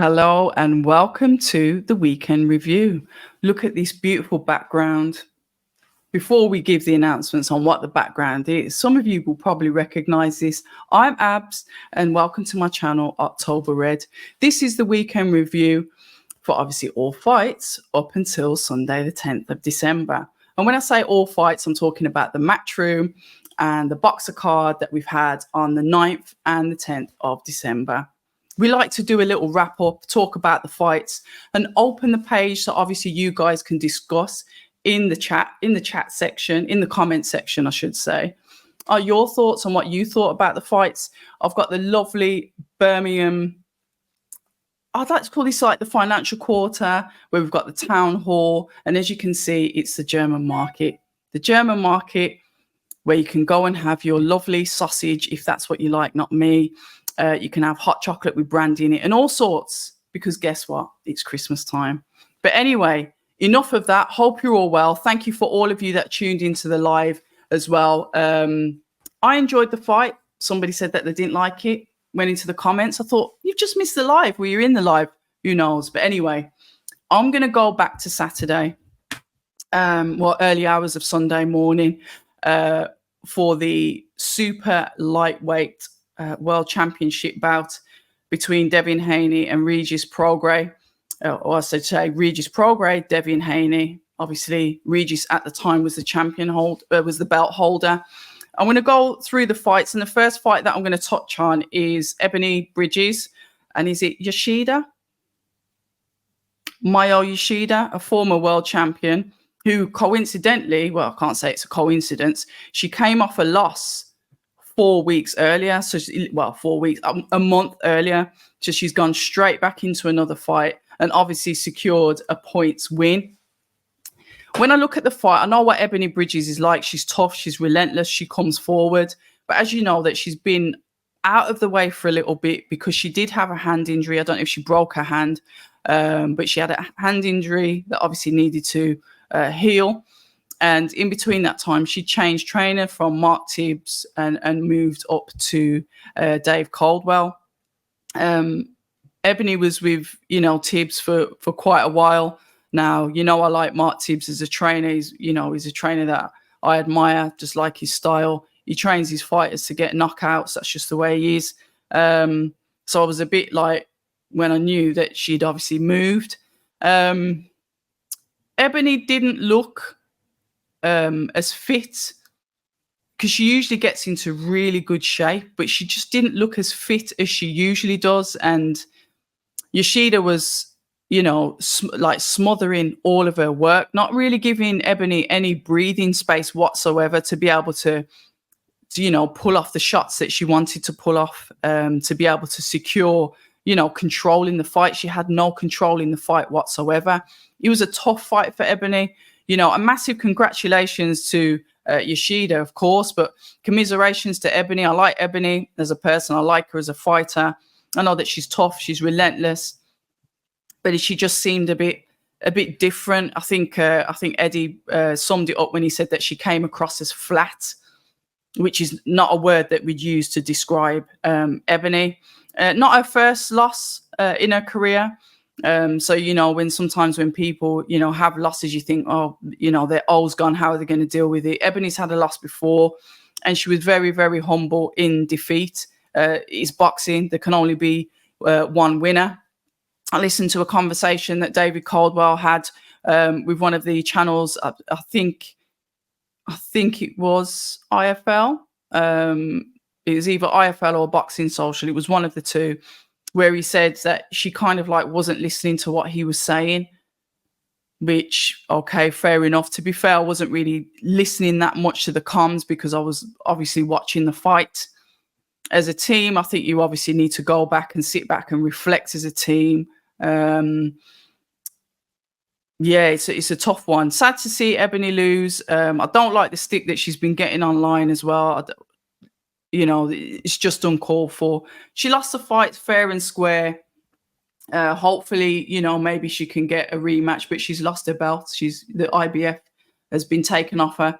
Hello and welcome to the weekend review. Look at this beautiful background. Before we give the announcements on what the background is, some of you will probably recognize this. I'm Abs and welcome to my channel, October Red. This is the weekend review for obviously all fights up until Sunday, the 10th of December. And when I say all fights, I'm talking about the Matchroom and the Boxer card that we've had on the 9th and the 10th of December. We like to do a little wrap up, talk about the fights and open the page so obviously you guys can discuss in the chat section, in the comment section, I should say, are your thoughts on what you thought about the fights. I've got the lovely Birmingham, I'd like to call this like the financial quarter, where we've got the town hall. And as you can see, it's the German market. The German market where you can go and have your lovely sausage, if that's what you like, not me. You can have hot chocolate with brandy in it and all sorts, because guess what? It's Christmas time. But anyway, enough of that. Hope you're all well. Thank you for all of you that tuned into the live as well. I enjoyed the fight. Somebody said that they didn't like it. Went into the comments. I thought, you've just missed the live. Well, you're in the live. Who knows? But anyway, I'm going to go back to Saturday, early hours of Sunday morning for the super lightweight World Championship bout between Devin Haney and Regis Prograis. Or I should say Regis Prograis, Devin Haney. Obviously, Regis at the time was the was the belt holder. I'm going to go through the fights, and the first fight that I'm going to touch on is Ebanie Bridges, and is it Yoshida? Mayo Yoshida, a former world champion, who coincidentally, well, I can't say it's a coincidence, she came off a loss 4 weeks earlier. So, 4 weeks, a month earlier. So she's gone straight back into another fight and obviously secured a points win. When I look at the fight, I know what Ebanie Bridges is like. She's tough, she's relentless, she comes forward. But as you know, that she's been out of the way for a little bit because she did have a hand injury. I don't know if she broke her hand, but she had a hand injury that obviously needed to heal. And in between that time, she changed trainer from Mark Tibbs and moved up to Dave Coldwell. Ebanie was with, Tibbs for quite a while now. I like Mark Tibbs as a trainer. He's a trainer that I admire, just like his style. He trains his fighters to get knockouts. That's just the way he is. So I was a bit like, when I knew that she'd obviously moved. Ebanie didn't look as fit, because she usually gets into really good shape, but she just didn't look as fit as she usually does. And Yoshida was, like smothering all of her work, not really giving Ebanie any breathing space whatsoever to be able to pull off the shots that she wanted to pull off, to be able to secure, control in the fight. She had no control in the fight whatsoever. It was a tough fight for Ebanie. A massive congratulations to Yoshida, of course, but commiserations to Ebanie. I like Ebanie as a person. I like her as a fighter. I know that she's tough, she's relentless, but she just seemed a bit different. I think Eddie summed it up when he said that she came across as flat, which is not a word that we'd use to describe Ebanie. Not her first loss in her career. So, when people, have losses, you think, oh, their O's gone, how are they going to deal with it? Ebanie's had a loss before, and she was very, very humble in defeat. It's boxing. There can only be one winner. I listened to a conversation that David Coldwell had with one of the channels. I think it was IFL. It was either IFL or Boxing Social. It was one of the two, where he said that she kind of like wasn't listening to what he was saying, which, okay, fair enough. To be fair, I wasn't really listening that much to the comms because I was obviously watching the fight. As a team, I think you obviously need to go back and sit back and reflect as a team. It's a tough one. Sad to see Ebanie lose. I don't like the stick that she's been getting online as well. It's just uncalled for. She lost the fight fair and square. Hopefully, maybe she can get a rematch, but she's lost her belt. The IBF has been taken off her,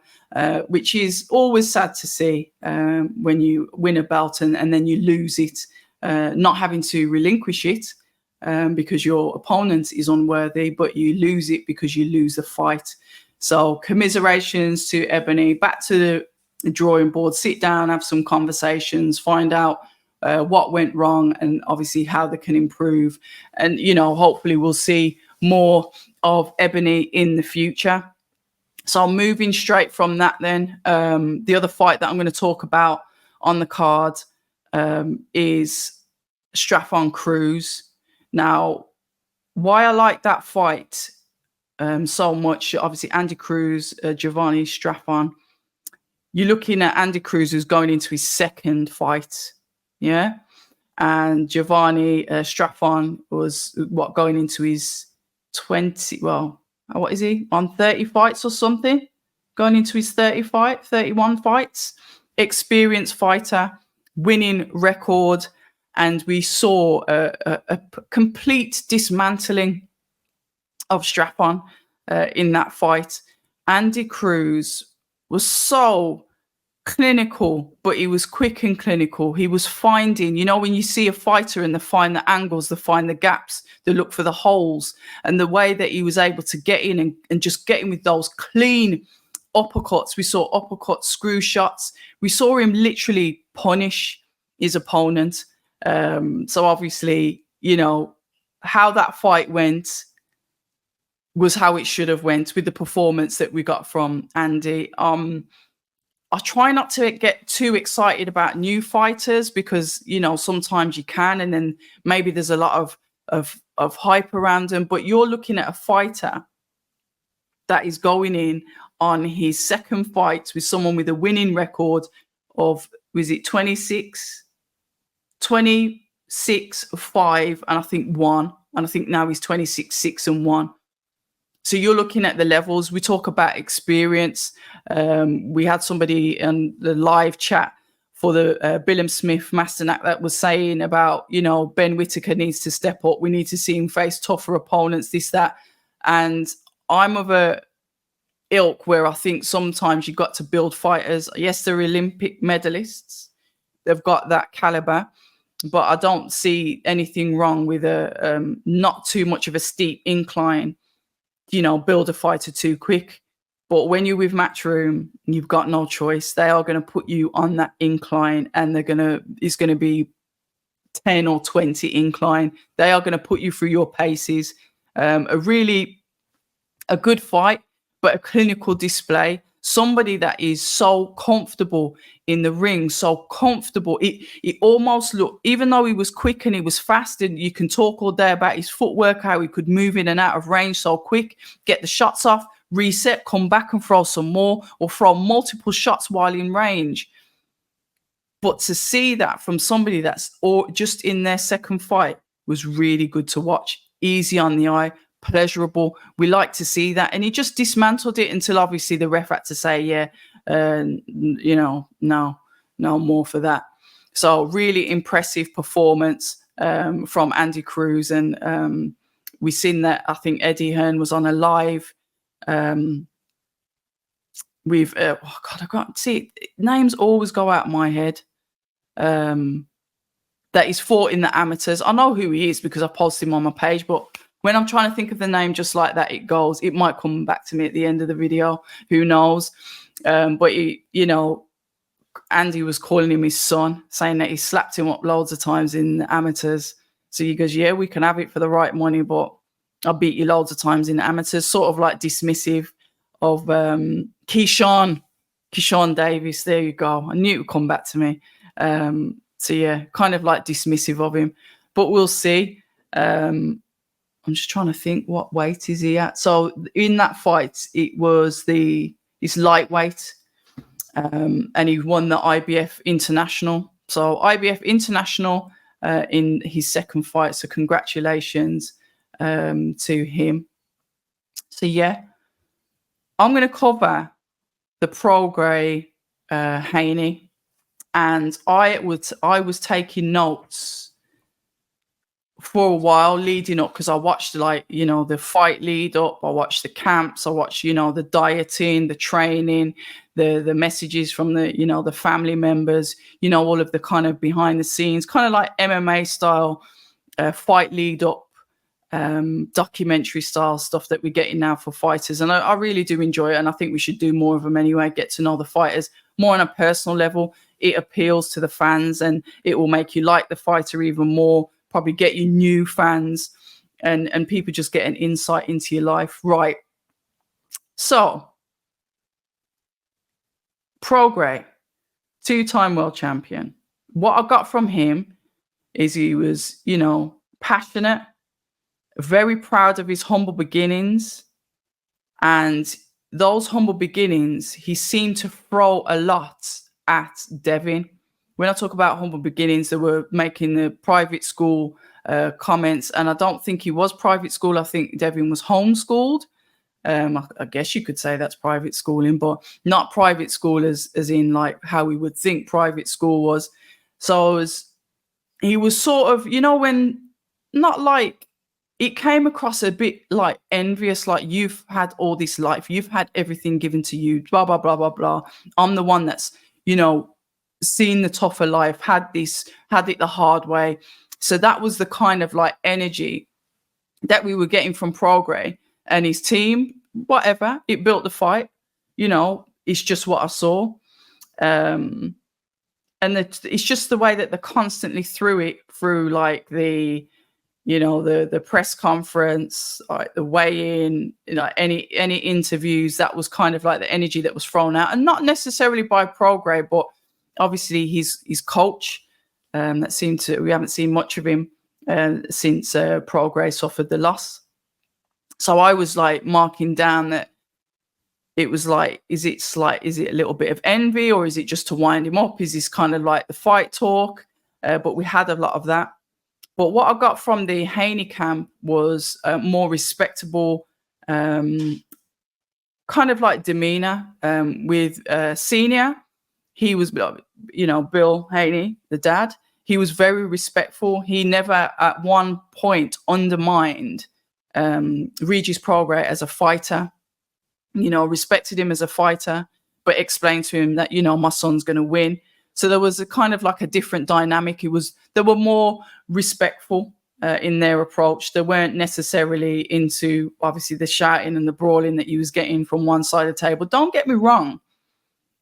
which is always sad to see when you win a belt and then you lose it, not having to relinquish it. because your opponent is unworthy, but you lose it because you lose the fight. So commiserations to Ebony. Back to the drawing board. Sit down, have some conversations, find out what went wrong, and obviously how they can improve. And, you know, hopefully we'll see more of Ebony in the future. So moving straight from that then, the other fight that I'm going to talk about on the card is Straffon Cruz. Now, why I like that fight so much, obviously Andy Cruz, Giovanni Straffon, you're looking at Andy Cruz who's going into his second fight, yeah? And Giovanni Straffon was going into his 20, well, what is he, on 30 fights or something? Going into his 31 fights. Experienced fighter, winning record. And we saw a complete dismantling of Straffon in that fight. Andy Cruz was so clinical, but he was quick and clinical. He was finding, you know, when you see a fighter and they find the angles, they find the gaps, they look for the holes, and the way that he was able to get in and just get in with those clean uppercuts. We saw uppercut screw shots. We saw him literally punish his opponent. So obviously, you know, how that fight went was how it should have went with the performance that we got from Andy. I try not to get too excited about new fighters because, you know, sometimes you can, and then maybe there's a lot of hype around them. But you're looking at a fighter that is going in on his second fight with someone with a winning record of, was it 26, 5, and I think 1. And I think now he's 26, 6 and 1. So you're looking at the levels. We talk about experience. We had somebody in the live chat for the Billam Smith Masternack that was saying about, you know, Ben Whittaker needs to step up. We need to see him face tougher opponents, this, that. And I'm of a ilk where I think sometimes you've got to build fighters. Yes, they're Olympic medalists. They've got that caliber. But I don't see anything wrong with a not too much of a steep incline, you know, build a fighter too quick. But when you're with Matchroom, you've got no choice. They are going to put you on that incline, and it's going to be 10 or 20 incline. They are going to put you through your paces. A good fight, but a clinical display. Somebody that is so comfortable in the ring, so comfortable. It almost looked, even though he was quick and he was fast, and you can talk all day about his footwork, how he could move in and out of range so quick, get the shots off, reset, come back and throw some more, or throw multiple shots while in range. But to see that from somebody that's just in their second fight was really good to watch. Easy on the eye, pleasurable. We like to see that. And he just dismantled it until obviously the ref had to say, yeah, you know, no more for that. So really impressive performance from Andy Cruz. And we've seen that. I think Eddie Hearn was on a live with, oh God, I can't see it. Names always go out of my head. That he's fought in the amateurs. I know who he is because I posted him on my page, but when I'm trying to think of the name just like that, it goes. It might come back to me at the end of the video. Who knows? But he, you know, Andy was calling him his son, saying that he slapped him up loads of times in the amateurs. So he goes, yeah, we can have it for the right money, but I'll beat you loads of times in the amateurs. Sort of like dismissive of Keyshawn Davis. There you go. I knew it would come back to me. So yeah, kind of like dismissive of him. But we'll see. I'm just trying to think, what weight is he at? So in that fight, it was his lightweight, and he won the IBF International. So IBF International in his second fight. So congratulations to him. So yeah, I'm going to cover the Prograis Haney, and I was taking notes for a while leading up, because I watched, like, you know, the fight lead up, I watched the camps, I watched, you know, the dieting, the training, the messages from the, you know, the family members, you know, all of the kind of behind the scenes, kind of like MMA style fight lead up documentary style stuff that we're getting now for fighters. And I really do enjoy it. And I think we should do more of them anyway, get to know the fighters more on a personal level. It appeals to the fans and it will make you like the fighter even more, probably get you new fans and people just get an insight into your life. Right. So, Prograis, 2-time world champion. What I got from him is he was, passionate, very proud of his humble beginnings. And those humble beginnings, he seemed to throw a lot at Devin. When I talk about humble beginnings, they were making the private school comments. And I don't think he was private school. I think Devin was homeschooled. I guess you could say that's private schooling, but not private school as in like how we would think private school was. So he was sort of, when not like, it came across a bit like envious, like you've had all this life, you've had everything given to you, blah, blah, blah, blah, blah. I'm the one that's, seen the tougher life, had it the hard way. So that was the kind of like energy that we were getting from Prograis and his team. Whatever, it built the fight, it's just what I saw. And it's just the way that they constantly threw it through like the press conference, like the weigh-in, any interviews. That was kind of like the energy that was thrown out, and not necessarily by Prograis, but obviously his coach. We haven't seen much of him since Prograis suffered the loss. So I was like marking down that it was like, is it a little bit of envy, or is it just to wind him up? Is this kind of like the fight talk? But we had a lot of that. But what I got from the Haney camp was more respectable, kind of like demeanor with Senior. He was, Bill Haney, the dad. He was very respectful. He never at one point undermined Regis Prograis as a fighter, respected him as a fighter, but explained to him that, my son's going to win. So there was a kind of like a different dynamic. They were more respectful in their approach. They weren't necessarily into, obviously, the shouting and the brawling that you was getting from one side of the table. Don't get me wrong,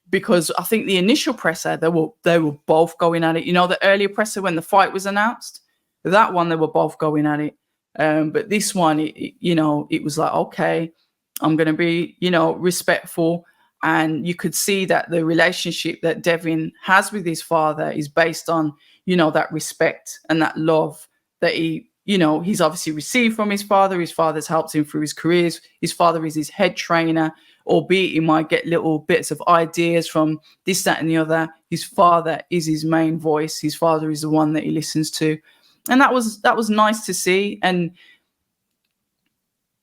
because I think the initial presser, they were both going at it. The earlier presser when the fight was announced, that one, they were both going at it. But this one, it was like, okay, I'm going to be, respectful. And you could see that the relationship that Devin has with his father is based on, that respect and that love that he's obviously received from his father. His father's helped him through his careers. His father is his head trainer, albeit he might get little bits of ideas from this, that, and the other. His father is his main voice. His father is the one that he listens to. And that was nice to see. And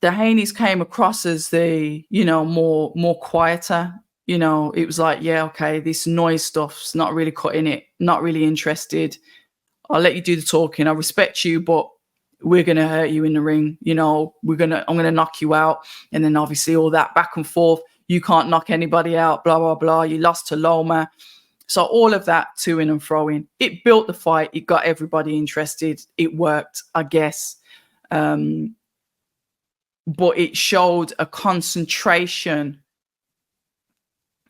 the Haneys came across as the, more quieter. It was like, yeah, okay, this noise stuff's not really cutting it, not really interested. I'll let you do the talking. I respect you, but we're going to hurt you in the ring. I'm going to knock you out. And then obviously all that back and forth. You can't knock anybody out, blah, blah, blah. You lost to Loma. So all of that to-ing and fro-ing. It built the fight. It got everybody interested. It worked, I guess. But it showed a concentration,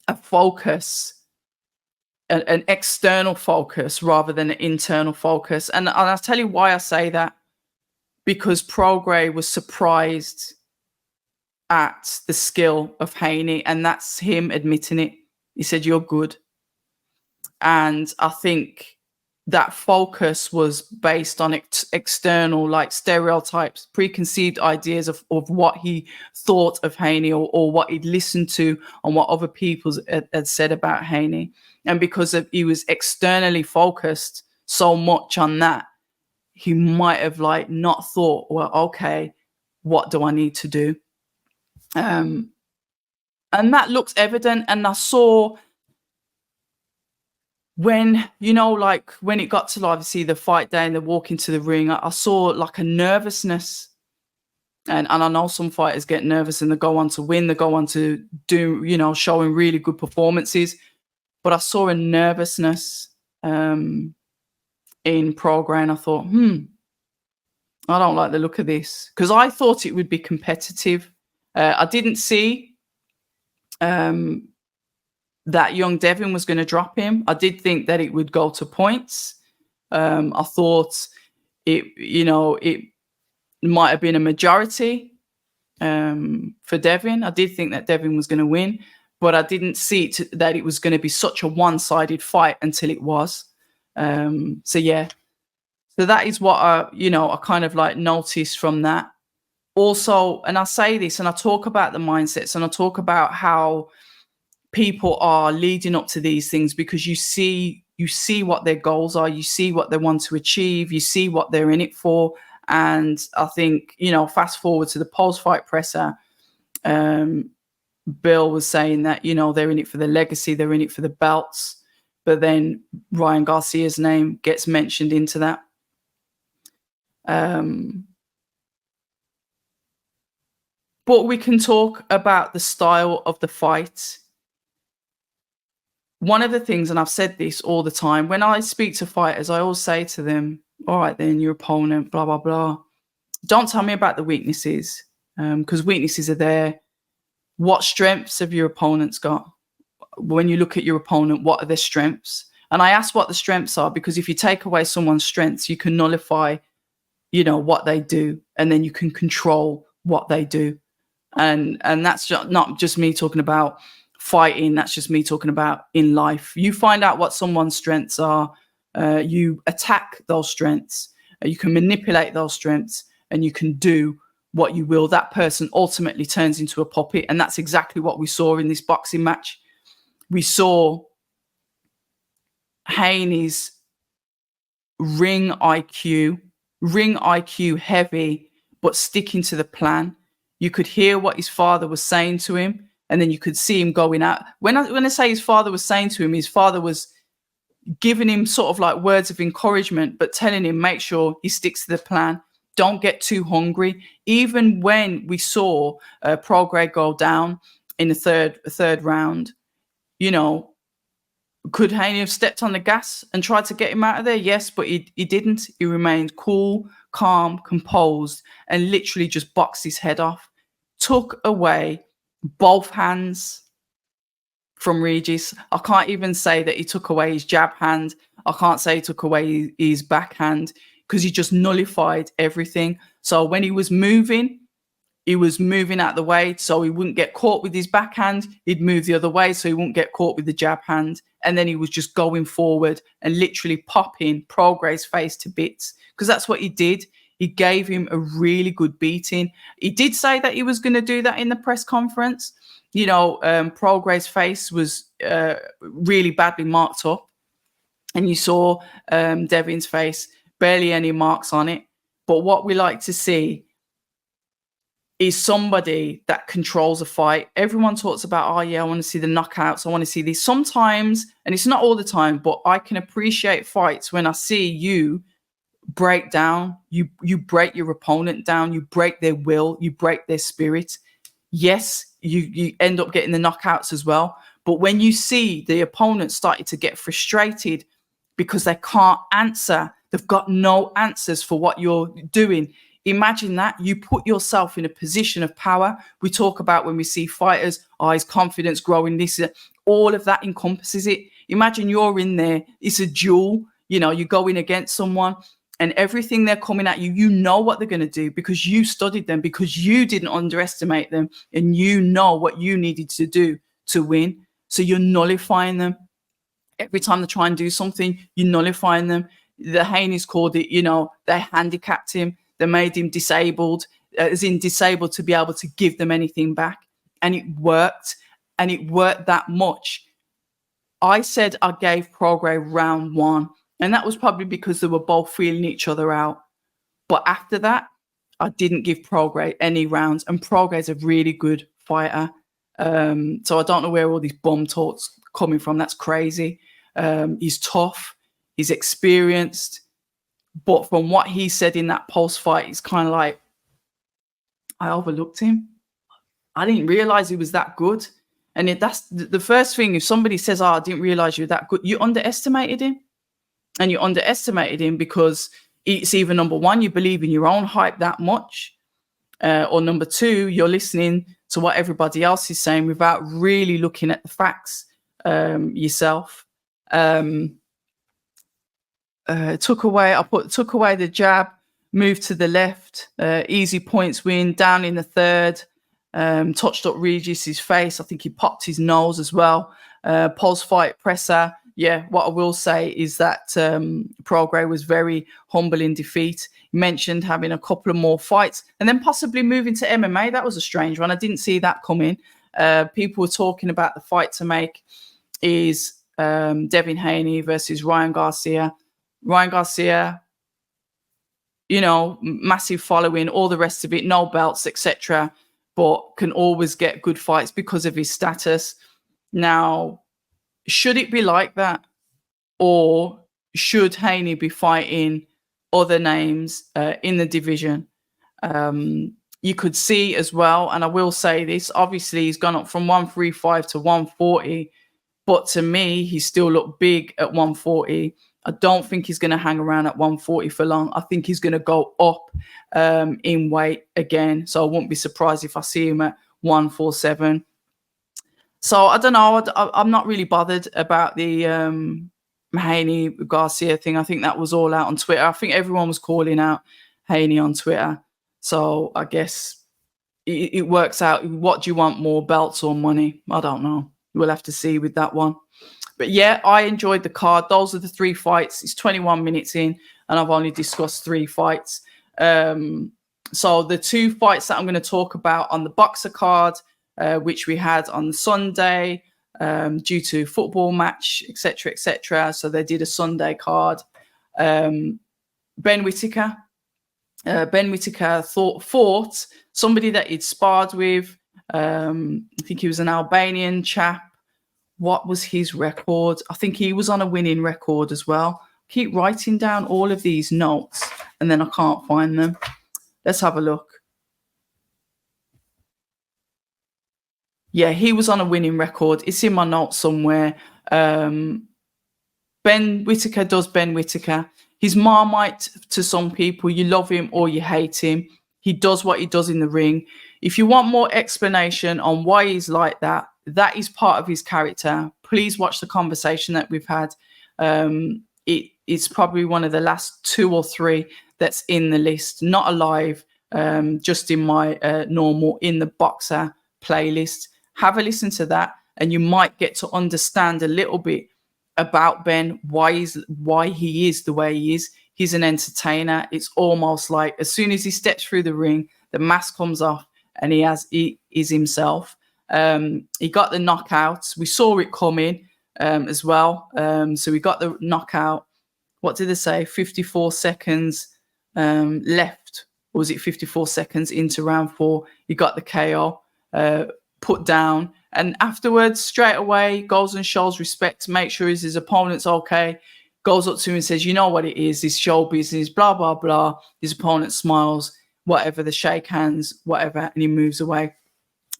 a focus, an external focus rather than an internal focus. And I'll tell you why I say that. Because Prograis was surprised at the skill of Haney, and that's him admitting it. He said, "You're good." And I think that focus was based on external, like stereotypes, preconceived ideas of what he thought of Haney, or what he'd listened to and what other people had said about Haney. And because he was externally focused so much on that, he might have like not thought, well, okay, what do I need to do? And that looks evident. And I saw when, like when it got to obviously the fight day and they walk into the ring, I saw like a nervousness. And I know some fighters get nervous and they go on to win, they go on to do, showing really good performances. But I saw a nervousness in Prograis, and I thought, I don't like the look of this because I thought it would be competitive. I didn't see um, that young Devin was going to drop him. I did think that it would go to points. I thought it might have been a majority for Devin. I did think that Devin was going to win, but I didn't see that it was going to be such a one-sided fight until it was. So yeah, so that is what I kind of like noticed from that. Also, and I say this, and I talk about the mindsets, and I talk about how people are leading up to these things because you see what their goals are, you see what they want to achieve, you see what they're in it for. And I think, fast forward to the post-fight presser, Bill was saying that, they're in it for the legacy, they're in it for the belts. But then Ryan Garcia's name gets mentioned into that. But we can talk about the style of the fight. One of the things, and I've said this all the time, when I speak to fighters, I always say to them, all right, then your opponent, blah, blah, blah. Don't tell me about the weaknesses, because weaknesses are there. What strengths have your opponents got? When you look at your opponent, what are their strengths? And I ask what the strengths are, because if you take away someone's strengths, you can nullify, what they do, and then you can control what they do. And that's not just me talking about fighting. That's just me talking about in life. You find out what someone's strengths are. You attack those strengths. You can manipulate those strengths, and you can do what you will. That person ultimately turns into a puppet. And that's exactly what we saw in this boxing match. We saw Haney's ring IQ heavy, but sticking to the plan. You could hear what his father was saying to him, and then you could see him going out. When I say his father was saying to him, his father was giving him sort of like words of encouragement, but telling him, make sure he sticks to the plan. Don't get too hungry. Even when we saw Prograis go down in the third round, could Haney have stepped on the gas and tried to get him out of there? Yes, but he didn't. He remained cool, calm, composed, and literally just boxed his head off. Took away both hands from Regis. I can't even say that he took away his jab hand. I can't say he took away his backhand, because he just nullified everything. So when he was moving out the way so he wouldn't get caught with his backhand. He'd move the other way so he wouldn't get caught with the jab hand. And then he was just going forward and literally popping Prograis' face to bits, because that's what he did. He gave him a really good beating. He did say that he was going to do that in the press conference. Prograis' face was really badly marked up. And you saw Devin's face, barely any marks on it. But what we like to see is somebody that controls a fight. Everyone talks about, oh yeah, I want to see the knockouts. I want to see these. Sometimes, and it's not all the time, but I can appreciate fights when I see you break down. You break your opponent down. You break their will. You break their spirit. Yes, you end up getting the knockouts as well. But when you see the opponent starting to get frustrated because they can't answer, they've got no answers for what you're doing. Imagine that. You put yourself in a position of power. We talk about when we see fighters, his confidence growing, this, all of that encompasses it. Imagine you're in there. It's a duel. You go in against someone and everything they're coming at you, you know what they're going to do because you studied them, because you didn't underestimate them, and you know what you needed to do to win. So you're nullifying them. Every time they try and do something, you're nullifying them. The Haney's called it, they handicapped him. They made him disabled, as in disabled to be able to give them anything back. And it worked. And it worked that much. I said I gave Prograis round 1. And that was probably because they were both feeling each other out. But after that, I didn't give Prograis any rounds. And Prograis is a really good fighter. So I don't know where all these bum talks coming from. That's crazy. He's tough. He's experienced. But from what he said in that post-fight, it's kind of like, I overlooked him. I didn't realize he was that good. And that's the first thing. If somebody says, I didn't realize you're that good, you underestimated him. And you underestimated him because it's either number one, you believe in your own hype that much, or number two, you're listening to what everybody else is saying without really looking at the facts yourself. Took away the jab, moved to the left, easy points win, down in the third, touched up Regis's face. I think he popped his nose as well. Pulse fight presser. Yeah, what I will say is that Prograis was very humble in defeat. He mentioned having a couple of more fights and then possibly moving to MMA. That was a strange one. I didn't see that coming. People were talking about the fight to make is Devin Haney versus Ryan Garcia. Ryan Garcia, you know, massive following, all the rest of it, no belts, etc., but can always get good fights because of his status. Now, should it be like that? Or should Haney be fighting other names in the division? You could see as well, and I will say this, obviously he's gone up from 135 to 140, but to me, he still looked big at 140. I don't think he's going to hang around at 140 for long. I think he's going to go up in weight again. So I won't be surprised if I see him at 147. So I don't know. I'm not really bothered about the Haney Garcia thing. I think that was all out on Twitter. I think everyone was calling out Haney on Twitter. So I guess it works out. What do you want more, belts or money? I don't know. We'll have to see with that one. But yeah, I enjoyed the card. Those are the 3 fights. It's 21 minutes in, and I've only discussed 3 fights. So the 2 fights that I'm going to talk about on the Boxer card, which we had on Sunday, due to football match, etc., etc. So they did a Sunday card. Ben Whittaker. Ben Whittaker fought somebody that he'd sparred with. I think he was an Albanian chap. What was his record? I think he was on a winning record as well. Keep writing down all of these notes and then I can't find them. Let's have a look. Yeah, he was on a winning record. It's in my notes somewhere. Ben Whittaker does Ben Whittaker. He's Marmite to some people. You love him or you hate him. He does what he does in the ring. If you want more explanation on why he's like that, that is part of his character. Please watch the conversation that we've had. It's probably one of the last 2 or 3 that's in the list, not alive, just in my normal In the Boxer playlist. Have a listen to that and you might get to understand a little bit about Ben, why he is the way he is. He's an entertainer. It's almost like as soon as he steps through the ring, the mask comes off and he is himself. He got the knockout. We saw it coming as well. So we got the knockout. What did they say? 54 seconds left. Or was it 54 seconds into round 4? He got the KO, put down. And afterwards, straight away, goes and shows respect to make sure his opponent's okay. Goes up to him and says, you know what it is, this show business, blah, blah, blah. His opponent smiles, whatever, they shake hands, whatever, and he moves away.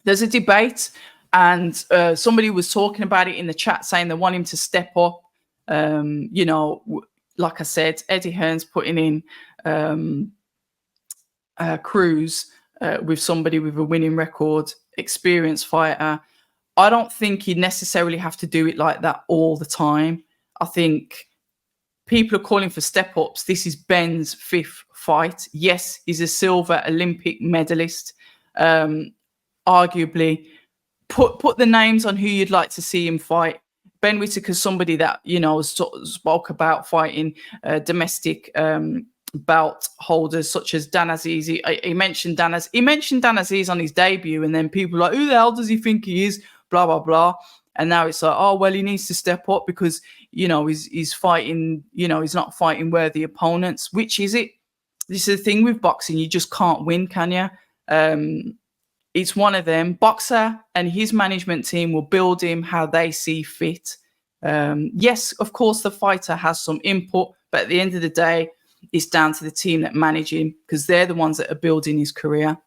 There's a debate, and somebody was talking about it in the chat, saying they want him to step up. You know, like I said, Eddie Hearn's putting in Cruz with somebody with a winning record, experienced fighter. I don't think you necessarily have to do it like that all the time. I think people are calling for step-ups. This is Ben's 5th fight. Yes, he's a silver Olympic medalist. Arguably, put the names on who you'd like to see him fight. Ben Whittaker's somebody that, you know, spoke about fighting domestic belt holders such as Dan Aziz. He mentioned Dan Aziz on his debut, and then people were like, who the hell does he think he is? Blah, blah, blah. And now it's like, oh, well, he needs to step up because, you know, he's fighting, you know, he's not fighting worthy opponents. Which is it? This is the thing with boxing. You just can't win, can you? It's one of them. Boxer and his management team will build him how they see fit. Yes, of course, the fighter has some input, but at the end of the day, it's down to the team that manage him because they're the ones that are building his career.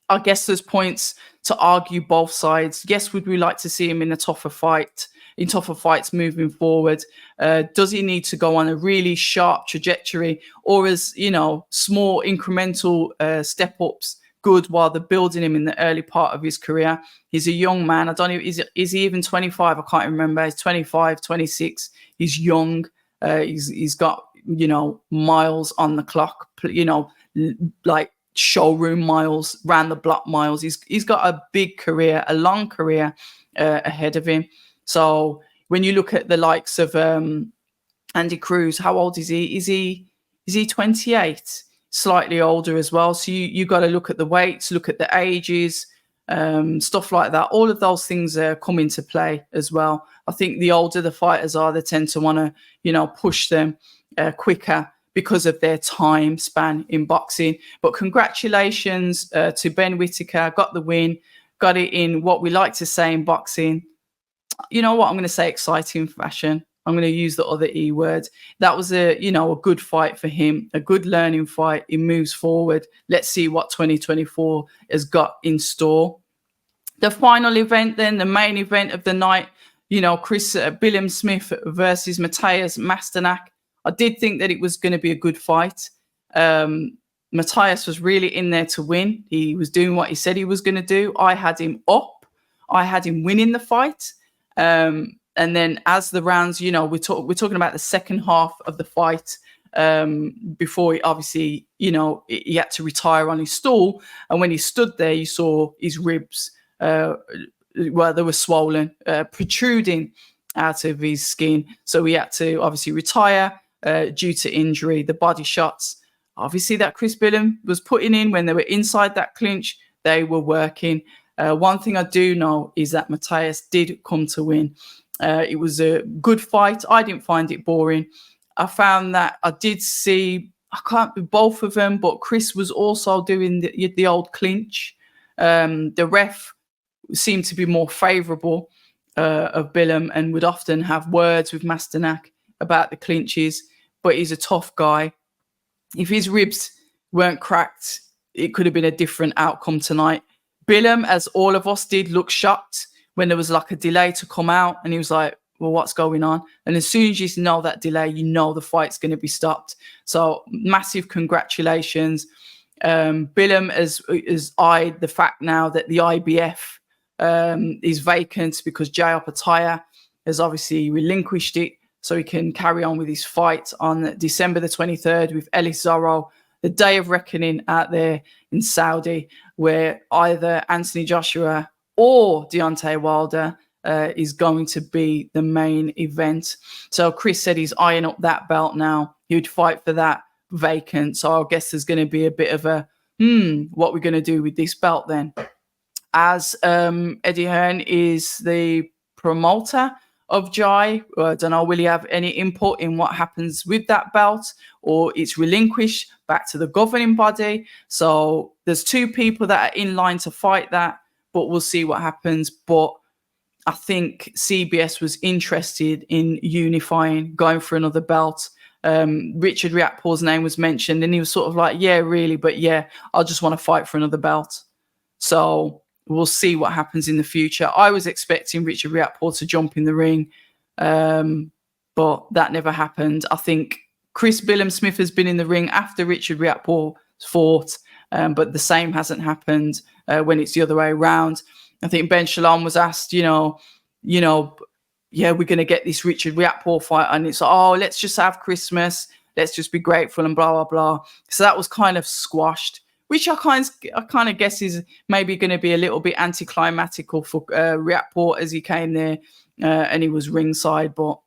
I guess there's points to argue both sides. Yes, would we like to see him in a tougher fight? in tougher fights moving forward? Does he need to go on a really sharp trajectory, or is, you know, small incremental step ups good while they're building him in the early part of his career? He's a young man. I don't know, is he even 25? I can't remember. He's 25, 26. He's young. He's got, you know, miles on the clock, you know, like showroom miles, round the block miles. He's got a big career, a long career ahead of him. So when you look at the likes of Andy Cruz, how old is he? Is he 28? Slightly older as well. So you got to look at the weights, look at the ages, stuff like that. All of those things come into play as well. I think the older the fighters are, they tend to want to, you know, push them quicker because of their time span in boxing. But congratulations to Ben Whittaker. Got the win. Got it in what we like to say in boxing. You know what? I'm going to say exciting fashion. I'm going to use the other E word. That was a good fight for him, a good learning fight. He moves forward. Let's see what 2024 has got in store. The final event then, the main event of the night, you know, Chris Billam Smith versus Matthias Masternak. I did think that it was going to be a good fight. Matthias was really in there to win. He was doing what he said he was going to do. I had him up. I had him winning the fight. And then as the rounds, you know, we're talking about the second half of the fight, before he obviously, you know, he had to retire on his stool. And when he stood there, you saw his ribs, they were swollen, protruding out of his skin. So he had to obviously retire due to injury. The body shots, obviously, that Chris Billam was putting in when they were inside that clinch, they were working. One thing I do know is that Matthias did come to win. It was a good fight. I didn't find it boring. I found that I did see, I can't be both of them, but Chris was also doing the old clinch. The ref seemed to be more favourable of Billam and would often have words with Masternak about the clinches, but he's a tough guy. If his ribs weren't cracked, it could have been a different outcome tonight. Billam, as all of us did, looked shocked when there was like a delay to come out, and he was like, well, what's going on? And as soon as you know that delay, you know the fight's going to be stopped. So massive congratulations. Billam has eyed the fact now that the IBF is vacant because Jai Opetaia has obviously relinquished it, so he can carry on with his fight on December the 23rd with Ellis Zorro, the day of reckoning out there in Saudi, where either Anthony Joshua or Deontay Wilder is going to be the main event. So Chris said he's eyeing up that belt now. He would fight for that vacant. So I guess there's going to be a bit of a, what we're going to do with this belt then. As Eddie Hearn is the promoter of Jai, I don't know, will he have any input in what happens with that belt, or it's relinquished back to the governing body? So there's two people that are in line to fight that, but we'll see what happens. But I think CBS was interested in unifying, going for another belt. Richard Riakporhe's name was mentioned, and he was sort of like, yeah, really, but yeah, I just want to fight for another belt. So we'll see what happens in the future. I was expecting Richard Riakporhe to jump in the ring, but that never happened. I think Chris Billam Smith has been in the ring after Richard Riakporhe fought, but the same hasn't happened when it's the other way around. I think Ben Shalom was asked, yeah, we're going to get this Richard Riakporhe fight, and it's like, oh, let's just have Christmas, let's just be grateful and blah, blah, blah. So that was kind of squashed, which I kind of guess is maybe going to be a little bit anticlimactical for Riakporhe as he came there and he was ringside, but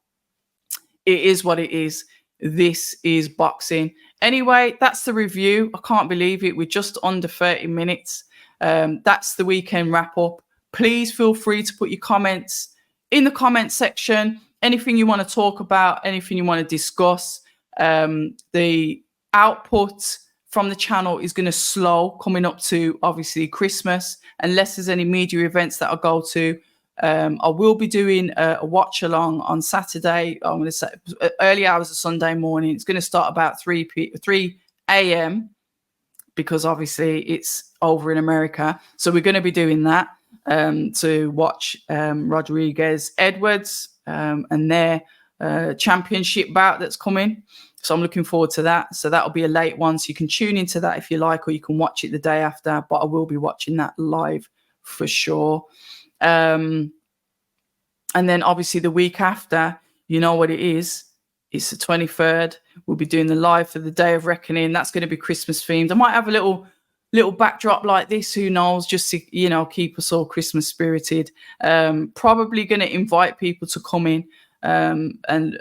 it is what it is. This is boxing. Anyway, that's the review. I can't believe it. We're just under 30 minutes. That's the weekend wrap up. Please feel free to put your comments in the comment section. Anything you want to talk about, anything you want to discuss. The output from the channel is going to slow coming up to obviously Christmas, unless there's any media events that I go to. I will be doing a watch along on Saturday. I'm going to say early hours of Sunday morning. It's going to start about 3 a.m. because obviously it's over in America. So we're going to be doing that. to watch Rodriguez Edwards and their championship bout that's coming. So I'm looking forward to that. So that'll be a late one. So you can tune into that if you like, or you can watch it the day after. But I will be watching that live for sure. And then obviously the week after, you know what it is. It's the 23rd. We'll be doing the live for the Day of Reckoning. That's going to be Christmas themed. I might have a little backdrop like this, who knows, just to, you know, keep us all Christmas spirited. Probably going to invite people to come in and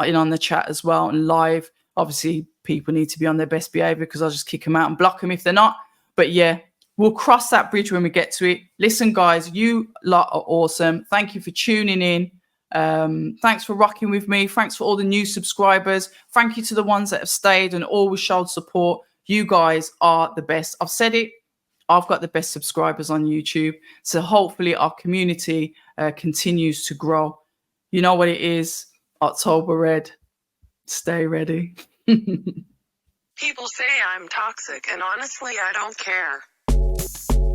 in on the chat as well and live. Obviously, people need to be on their best behavior because I'll just kick them out and block them if they're not. But yeah, we'll cross that bridge when we get to it. Listen, guys, you lot are awesome. Thank you for tuning in. Thanks for rocking with me. Thanks for all the new subscribers. Thank you to the ones that have stayed and always showed support. You guys are the best. I've said it. I've got the best subscribers on YouTube. So hopefully our community continues to grow. You know what it is. October Red. Stay ready. People say I'm toxic, and honestly, I don't care.